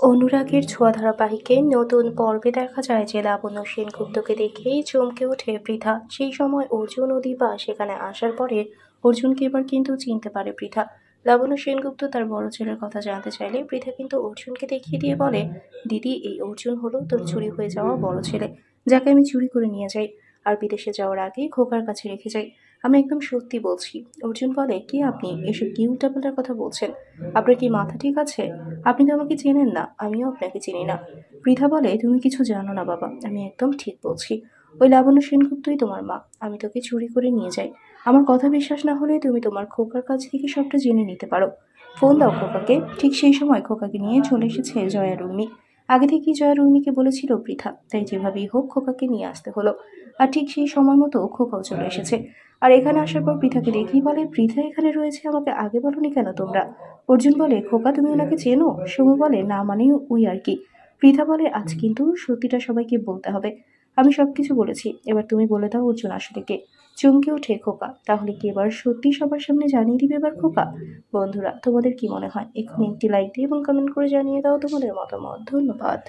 অনুরাগের ছোঁয়া ধারাবাহিকে নতুন পর্বে দেখা যায় যে লাবণ্য সেনগুপ্তকে দেখেই চমকে ওঠে পৃথা। সেই সময় অর্জুন ও দীপা সেখানে আসার পরে অর্জুনকে এবার কিন্তু চিনতে পারে পৃথা। লাবণ্য সেনগুপ্ত তার বড় ছেলের কথা জানতে চাইলে পৃথা কিন্তু অর্জুনকে দেখিয়ে দিয়ে বলে, দিদি এই অর্জুন হলো তোর চুরি হয়ে যাওয়া বড় ছেলে, যাকে আমি চুরি করে নিয়ে যাই আর বিদেশে যাওয়ার আগেই খোকার কাছে রেখে যাই। আমি একদম সত্যি বলছি। অর্জুন বলে, কি আপনি এসব কি উল্টাপাল্টা কথা বলছেন? আপনার কি মাথা ঠিক আছে? আপনি তো আমাকে চেনেন না, আমিও আপনাকে চিনি না। পৃথা বলে, তুমি কিছু জানো না বাবা, আমি একদম ঠিক বলছি। ওই লাবণ্য সেনগুপ্তই তোমার মা। আমি তোকে চুরি করে নিয়ে যাই। আমার কথা বিশ্বাস না হলে তুমি তোমার খোকার কাছ থেকে সবটা জেনে নিতে পারো। ফোন দাও খোকাকে। ঠিক সেই সময় খোকাকে নিয়ে চলে এসেছে জয়া উর্মি। আগে থেকেই জয়া উর্মিকে বলেছিল পৃথা, তাই যেভাবেই হোক খোকাকে নিয়ে আসতে হলো। আর ঠিক সেই সময় মতো খোকাও চলে এসেছে। আর এখানে আসার পর পৃথাকে দেখেই বলে, পৃথা এখানে রয়েছে, আমাকে আগে বলনি কেন তোমরা? অর্জুন বলে, খোকা তুমি ওনাকে চেনো? সুমু বলে, না মানে ওই আর কি। পৃথা বলে, আজ কিন্তু সত্যিটা সবাইকে বলতে হবে। আমি সবকিছু বলেছি, এবার তুমি বলে দাও অর্জুন আসলে কে। চমকে ওঠে খোকা, তাহলে কি এবার সত্যি সবার সামনে জানিয়ে দিবে এবার খোকা? বন্ধুরা, তোমাদের কি মনে হয়? এক্ষুনি একটি লাইক দিয়ে এবং কমেন্ট করে জানিয়ে দাও তোমাদের মতামত। ধন্যবাদ।